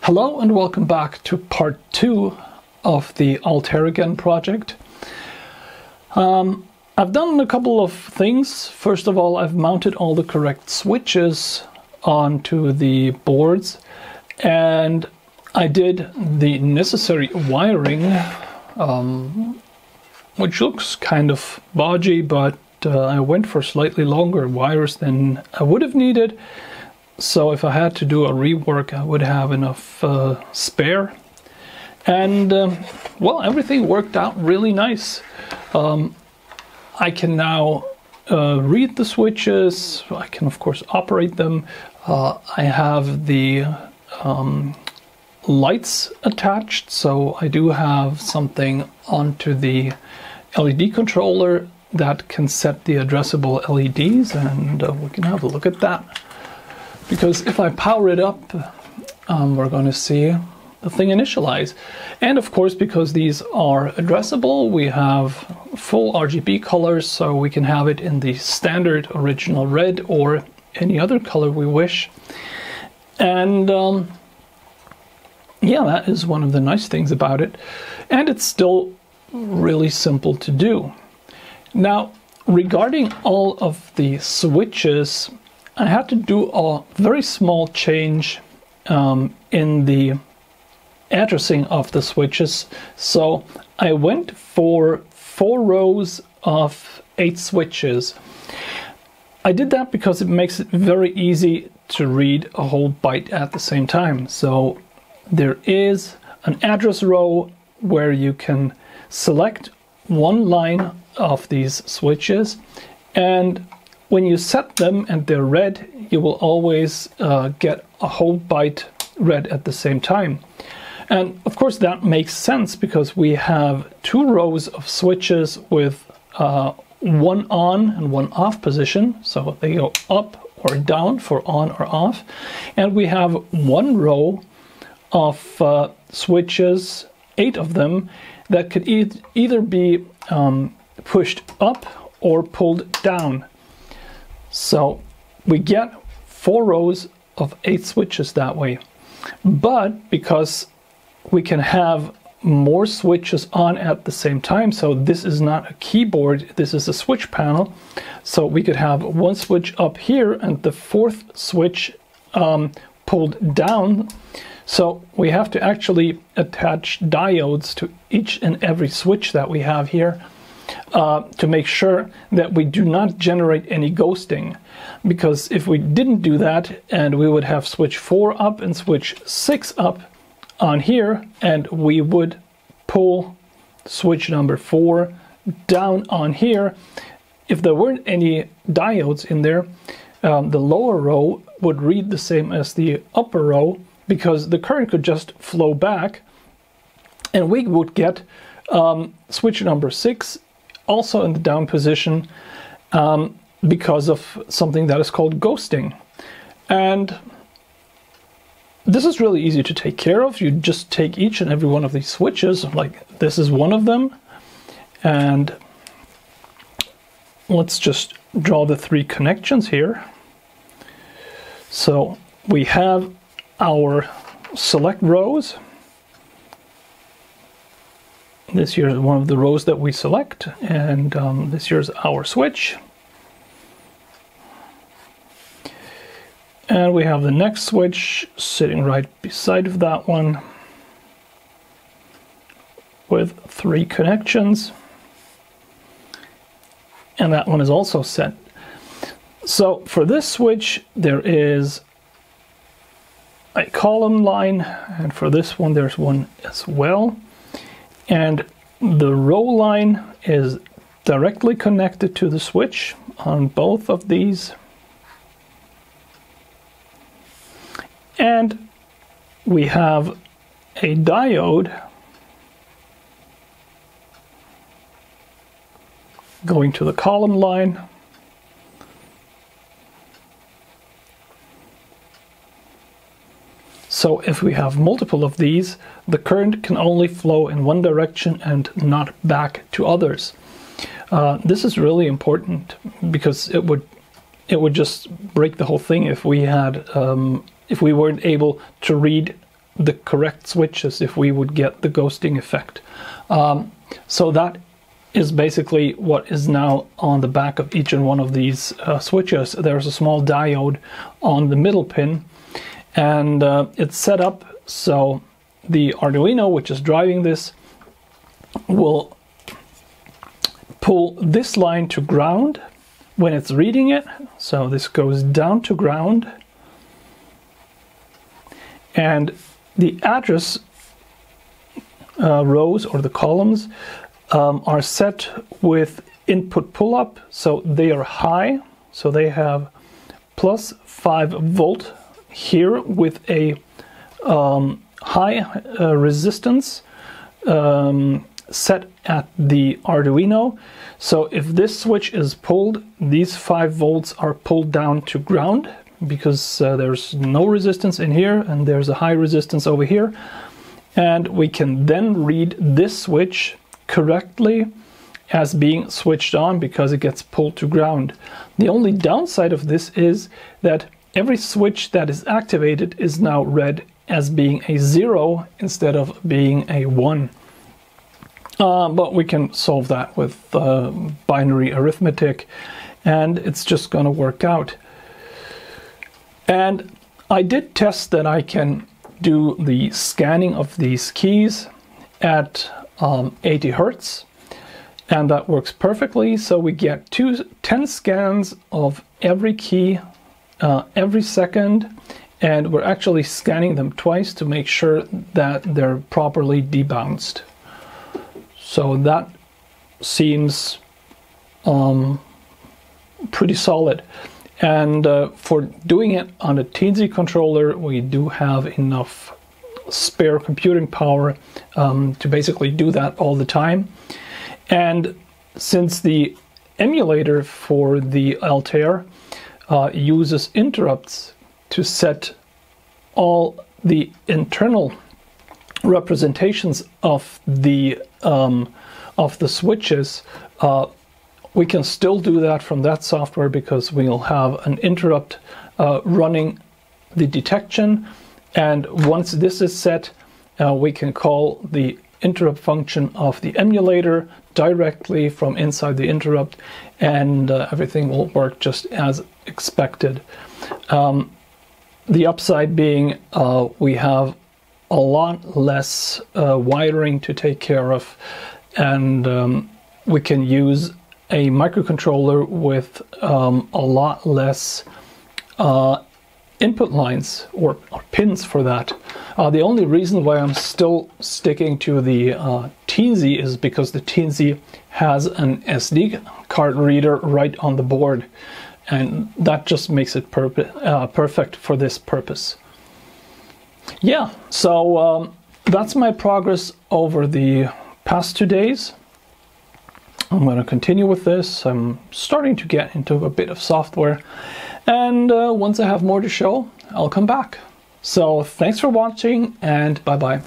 Hello and welcome back to part 2 of the Altair Again project. I've done a couple of things. First of all, I've mounted all the correct switches onto the boards, and I did the necessary wiring, which looks kind of bodgy, but I went for slightly longer wires than I would have needed. So if I had to do a rework, I would have enough spare. And well, everything worked out really nice. I can now read the switches. I can of course operate them. I have the lights attached, so I do have something onto the LED controller that can set the addressable LEDs, and we can have a look at that. Because if I power it up, we're going to see the thing initialize. And of course, because these are addressable, we have full RGB colors, so we can have it in the standard original red or any other color we wish. And yeah, that is one of the nice things about it. And it's still really simple to do. Now, regarding all of the switches, I had to do a very small change in the addressing of the switches. So I went for 4 rows of 8 switches. I did that because it makes it very easy to read a whole byte at the same time. So there is an address row where you can select one line of these switches, and when you set them and they're red, you will always get a whole byte read at the same time. And of course that makes sense because we have 2 rows of switches with one on and one off position, so they go up or down for on or off. And we have 1 row of switches, 8 of them, that could either be pushed up or pulled down. So we get 4 rows of 8 switches that way. But because we can have more switches on at the same time, so this is not a keyboard, this is a switch panel, so we could have 1 switch up here and the 4th switch pulled down. So we have to actually attach diodes to each and every switch that we have here to make sure that we do not generate any ghosting. Because if we didn't do that, and we would have switch 4 up and switch 6 up on here, and we would pull switch number 4 down on here, if there weren't any diodes in there, the lower row would read the same as the upper row, because the current could just flow back, and we would get switch number 6 also in the down position because of something that is called ghosting. And this is really easy to take care of. You just take each and every one of these switches, like this is one of them, and let's just draw the 3 connections here. So we have our select rows. This here is one of the rows that we select, and this here is our switch. And we have the next switch sitting right beside of that one with 3 connections. And that one is also set. So for this switch, there is a column line, and for this one there's one as well. And the row line is directly connected to the switch on both of these. And we have a diode going to the column line. So if we have multiple of these, the current can only flow in one direction and not back to others. This is really important because it would just break the whole thing if we had if we weren't able to read the correct switches if we would get the ghosting effect. So that is basically what is now on the back of each and one of these switches. There's a small diode on the middle pin, and it's set up so the Arduino, which is driving this, will pull this line to ground when it's reading it. So this goes down to ground, and the address rows, or the columns, are set with input pull-up, so they are high, so they have plus 5 volt here with a high resistance set at the Arduino. So if this switch is pulled, these 5 volts are pulled down to ground, because there's no resistance in here and there's a high resistance over here, and we can then read this switch correctly as being switched on because it gets pulled to ground. The only downside of this is that every switch that is activated is now read as being a 0 instead of being a 1. But we can solve that with binary arithmetic, and it's just going to work out. And I did test that I can do the scanning of these keys at 80 Hertz, and that works perfectly. So we get 10 scans of every key every second, and we're actually scanning them twice to make sure that they're properly debounced. So that seems pretty solid. And for doing it on a Teensy controller, we do have enough spare computing power to basically do that all the time. And since the emulator for the Altair uses interrupts to set all the internal representations of the switches, we can still do that from that software, because we'll have an interrupt running the detection, and once this is set, we can call the interrupt function of the emulator directly from inside the interrupt, and everything will work just as expected. The upside being we have a lot less wiring to take care of, and we can use a microcontroller with a lot less input lines or pins for that. The only reason why I'm still sticking to the Teensy is because the Teensy has an SD card reader right on the board, and that just makes it perfect for this purpose. Yeah, so that's my progress over the past 2 days. I'm going to continue with this. I'm starting to get into a bit of software, and once I have more to show, I'll come back. So thanks for watching, and bye-bye.